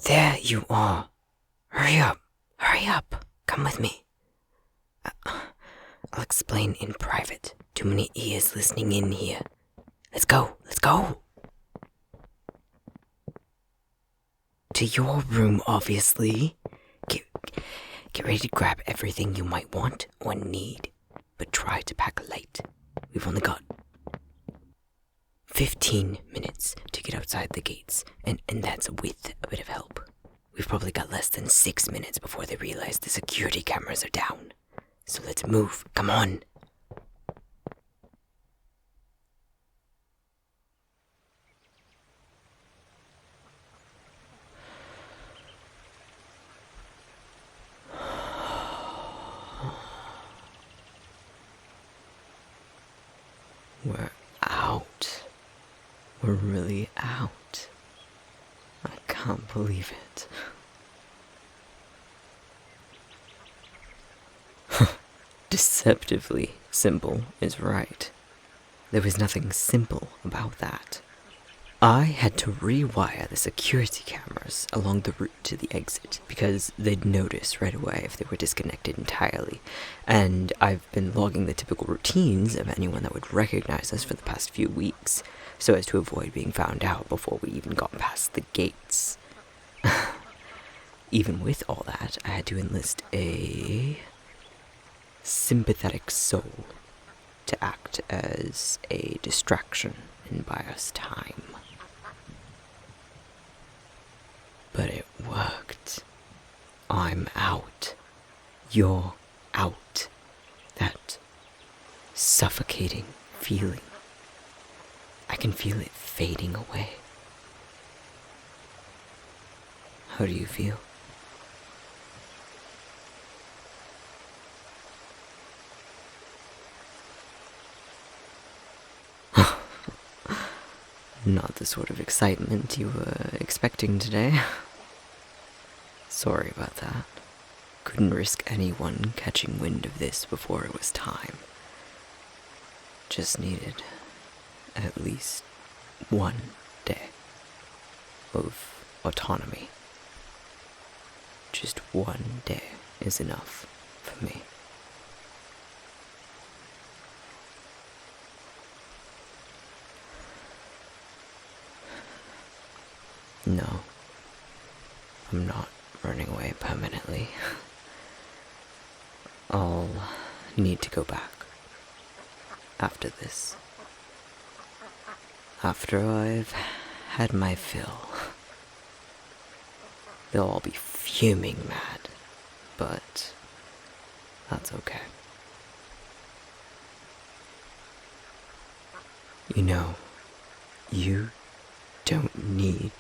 There you are. Hurry up. Hurry up. Come with me. I'll explain in private. Too many ears listening in here. Let's go. Let's go. To your room, obviously. Get ready to grab everything you might want or need. But try to pack light. We've only got 15 minutes to get outside the gates, and that's with a bit of help. We've probably got less than 6 minutes before they realize the security cameras are down. So let's move. Come on. We're out. We're really out. I can't believe it. Deceptively simple is right. There was nothing simple about that. I had to rewire the security cameras along the route to the exit because they'd notice right away if they were disconnected entirely, and I've been logging the typical routines of anyone that would recognize us for the past few weeks, so as to avoid being found out before we even got past the gates. Even with all that, I had to enlist a sympathetic soul to act as a distraction and buy us time. But it worked. I'm out. You're out. That suffocating feeling. I can feel it fading away. How do you feel? Not the sort of excitement you were expecting today. Sorry about that. Couldn't risk anyone catching wind of this before it was time. Just needed at least one day of autonomy. Just one day is enough for me. No, I'm not running away permanently. I'll need to go back after this. After I've had my fill. They'll all be fuming mad, but that's okay. You know, you don't need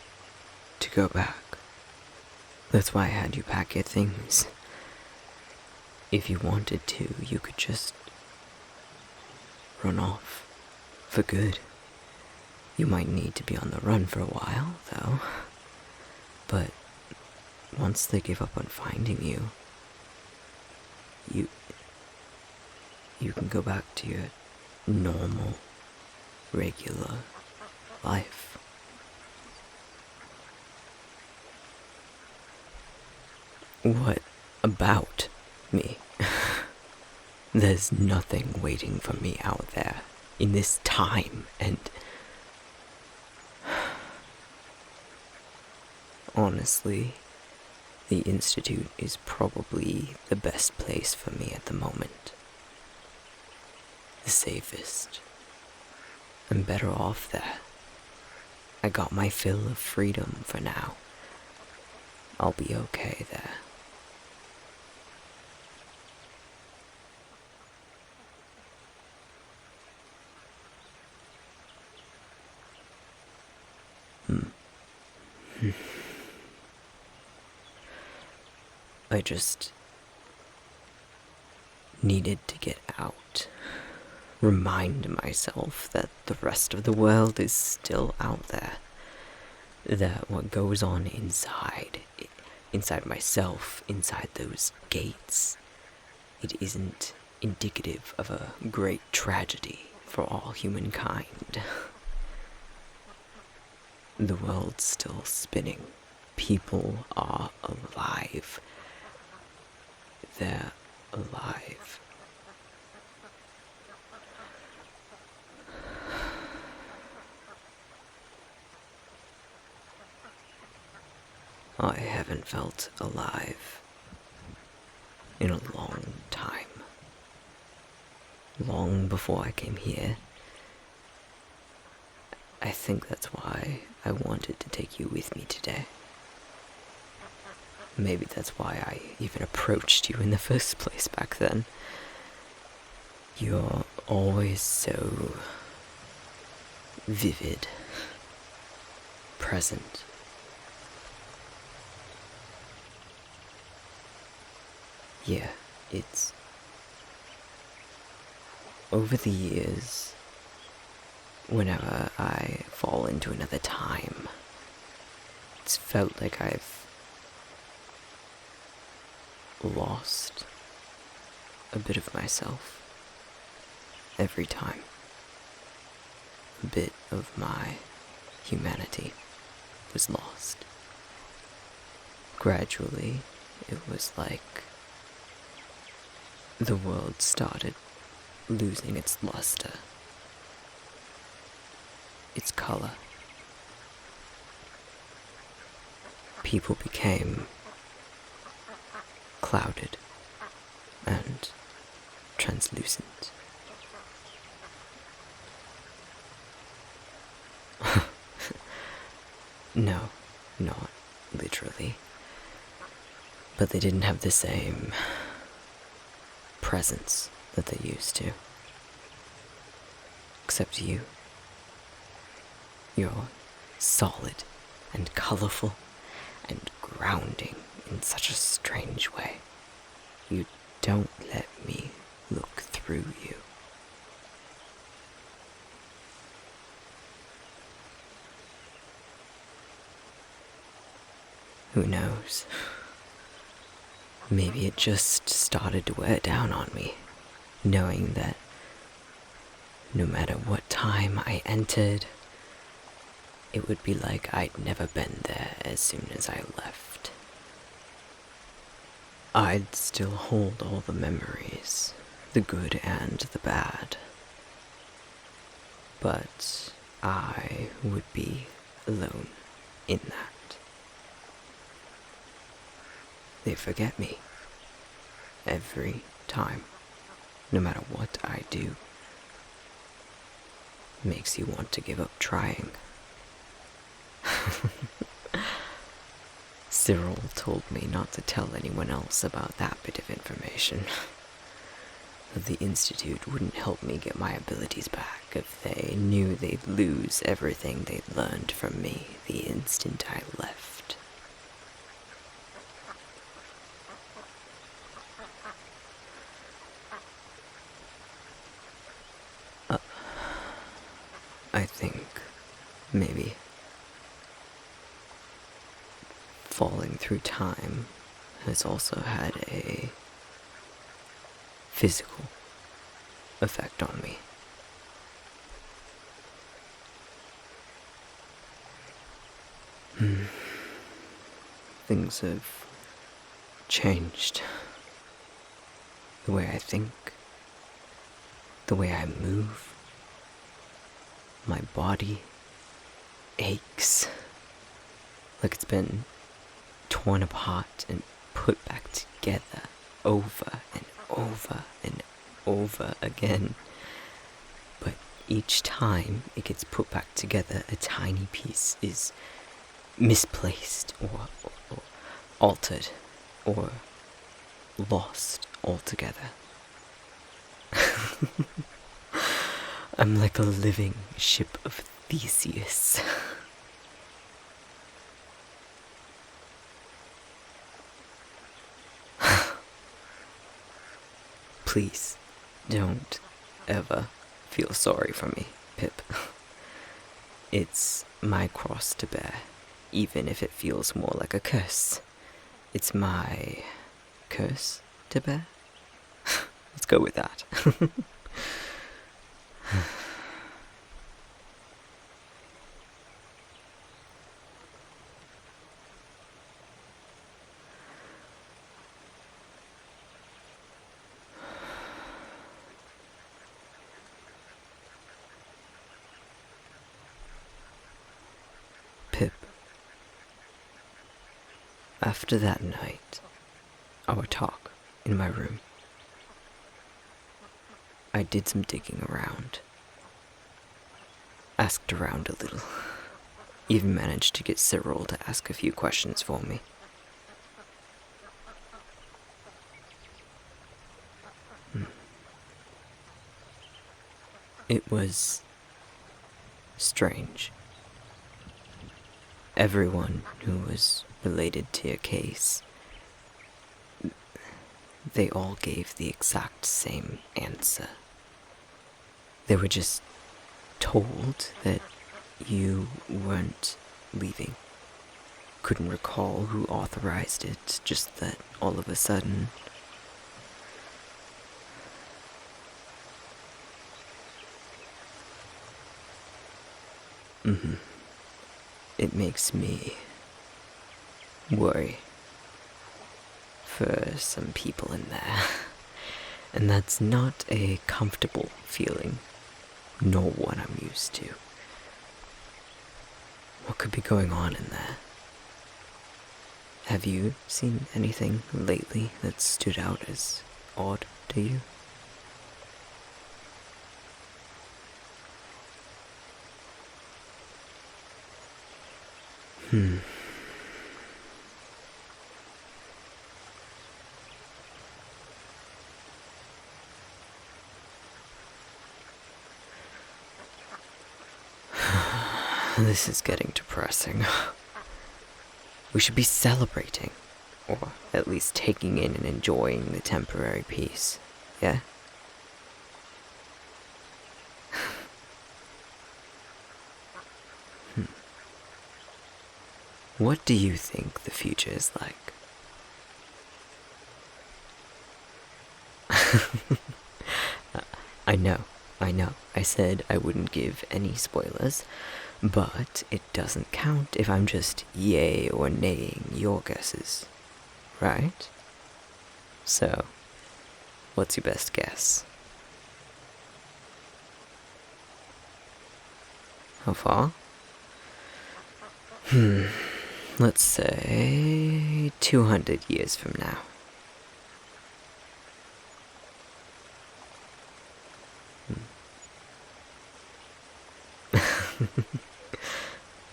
to go back. That's why I had you pack your things. If you wanted to, you could just run off for good. You might need to be on the run for a while, though. But once they give up on finding you, you can go back to your normal, regular life. What about me? There's nothing waiting for me out there in this time, and honestly, the Institute is probably the best place for me at the moment. The safest. I'm better off there. I got my fill of freedom for now. I'll be okay there. I just needed to get out. Remind myself that the rest of the world is still out there. That what goes on inside myself, inside those gates, it isn't indicative of a great tragedy for all humankind. The world's still spinning. people are alive. They're alive. I haven't felt alive in a long time. Long before I came here. I think that's why I wanted to take you with me today. Maybe that's why I even approached you in the first place back then. You're always so vivid, present. Yeah, it's... Over the years, whenever I fall into another time, it's felt like I've lost a bit of myself every time. A bit of my humanity was lost. Gradually, it was like the world started losing its luster, its color. People became clouded and translucent. No, not literally. But they didn't have the same presence that they used to. Except you. You're solid and colorful and grounding in such a strange way. You don't let me look through you. Who knows? Maybe it just started to wear down on me, knowing that no matter what time I entered, it would be like I'd never been there as soon as I left. I'd still hold all the memories, the good and the bad. But I would be alone in that. They forget me. Every time. No matter what I do. Makes you want to give up trying. Cyril told me not to tell anyone else about that bit of information. That the Institute wouldn't help me get my abilities back if they knew they'd lose everything they'd learned from me the instant I left. I think maybe falling through time has also had a physical effect on me. Things have changed. The way I think, the way I move. My body aches like it's been torn apart and put back together over and over and over again. But each time it gets put back together, a tiny piece is misplaced or altered or lost altogether. I'm like a living ship of Theseus. Please, don't ever feel sorry for me, Pip. It's my cross to bear, even if it feels more like a curse. It's my curse to bear? Let's go with that. After that night, our talk in my room, I did some digging around. Asked around a little. Even managed to get Cyril to ask a few questions for me. It was strange. Everyone who was related to your case, they all gave the exact same answer. They were just told that you weren't leaving. Couldn't recall who authorized it, just that all of a sudden... It makes me worry for some people in there. And that's not a comfortable feeling, nor one I'm used to. What could be going on in there? Have you seen anything lately that stood out as odd to you? This is getting depressing. We should be celebrating, or at least taking in and enjoying the temporary peace, yeah? What do you think the future is like? I know. I said I wouldn't give any spoilers, but it doesn't count if I'm just yay or naying your guesses, right? So, what's your best guess? How far? Let's say 200 years from now.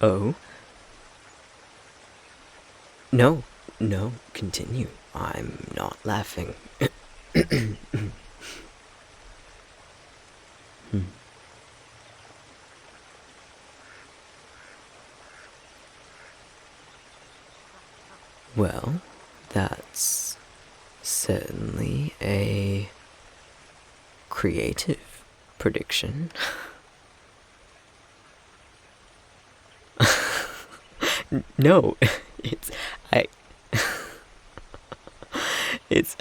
Oh? No, continue. I'm not laughing. Well, that's certainly a creative prediction. No, it's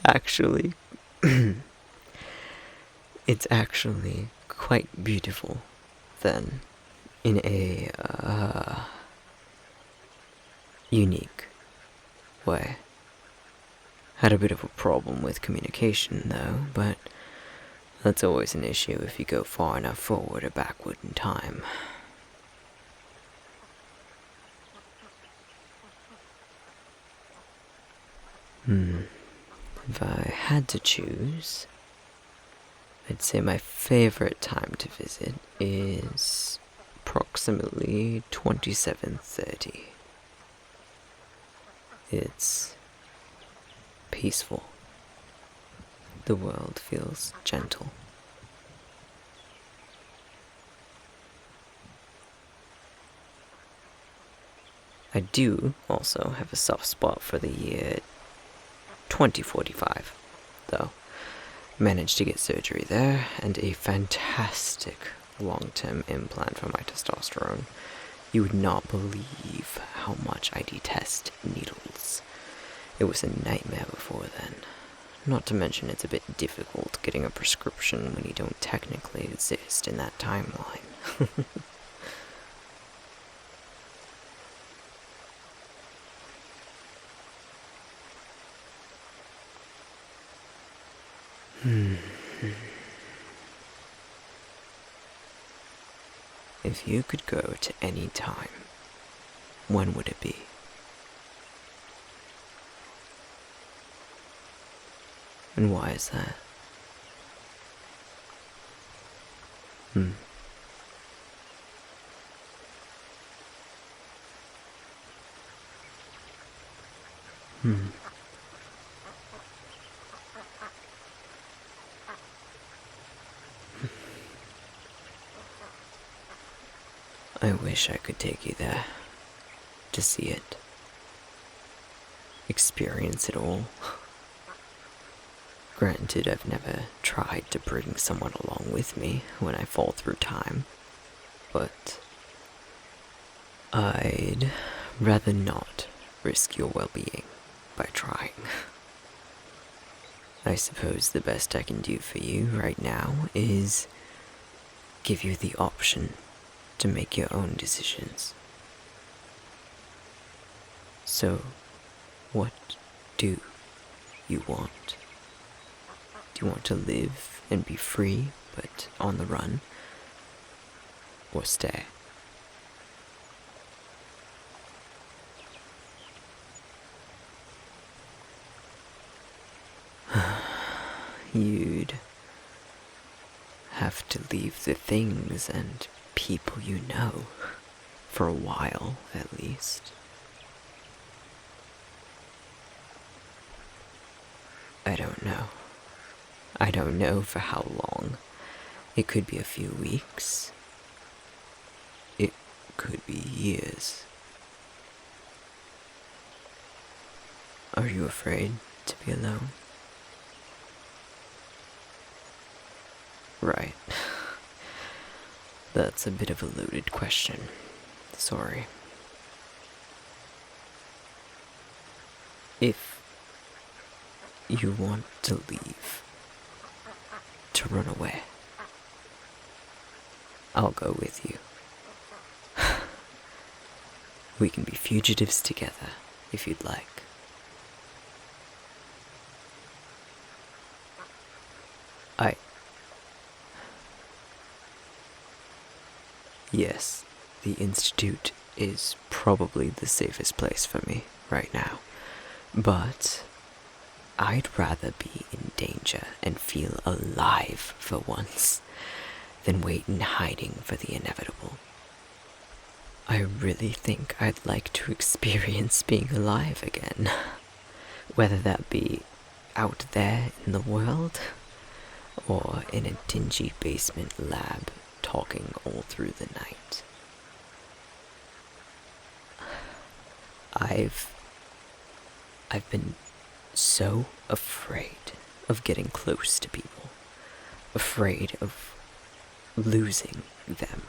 actually, it's actually quite beautiful, then, in a, unique way. Had a bit of a problem with communication, though, but that's always an issue if you go far enough forward or backward in time. If I had to choose, I'd say my favorite time to visit is approximately 27:30. It's peaceful. The world feels gentle. I do also have a soft spot for the year 2045, though. Managed to get surgery there, and a fantastic long-term implant for my testosterone. You would not believe how much I detest needles. It was a nightmare before then. Not to mention it's a bit difficult getting a prescription when you don't technically exist in that timeline. If you could go to any time, when would it be? And why is that? Hmm. Hmm. I wish I could take you there. To see it. Experience it all. Granted, I've never tried to bring someone along with me when I fall through time, but I'd rather not risk your well-being by trying. I suppose the best I can do for you right now is give you the option to make your own decisions. So, what do you want? Do you want to live and be free, but on the run? Or stay? You'd have to leave the things and people you know, for a while at least. I don't know. I don't know for how long. It could be a few weeks. It could be years. Are you afraid to be alone? Right. That's a bit of a loaded question. Sorry. If you want to leave, to run away, I'll go with you. We can be fugitives together, if you'd like. Yes, the Institute is probably the safest place for me right now, but I'd rather be in danger and feel alive for once than wait in hiding for the inevitable. I really think I'd like to experience being alive again, whether that be out there in the world or in a dingy basement lab talking all through the night. I've been so afraid of getting close to people, afraid of losing them,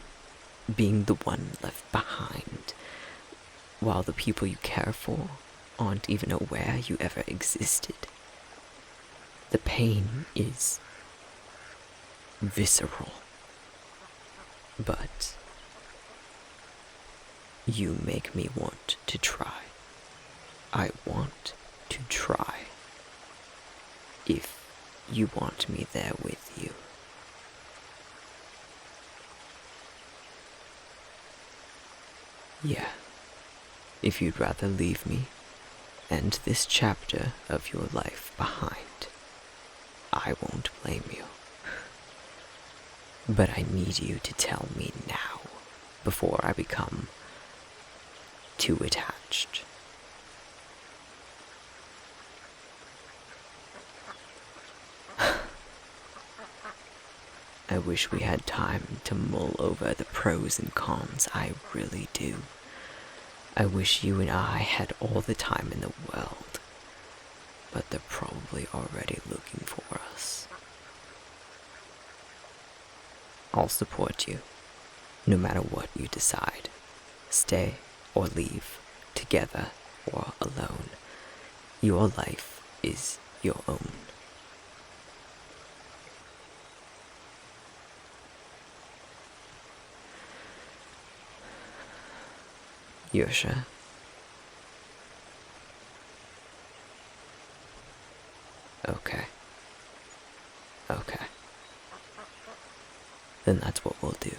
being the one left behind, while the people you care for aren't even aware you ever existed. The pain is visceral, but you make me want to try. I want to try. If you want me there with you. Yeah, if you'd rather leave me and this chapter of your life behind, I won't blame you. But I need you to tell me now, before I become too attached. I wish we had time to mull over the pros and cons, I really do. I wish you and I had all the time in the world, but they're probably already looking for us. I'll support you, no matter what you decide. Stay or leave, together or alone. Your life is your own. You're sure? Okay. Okay. Then that's what we'll do.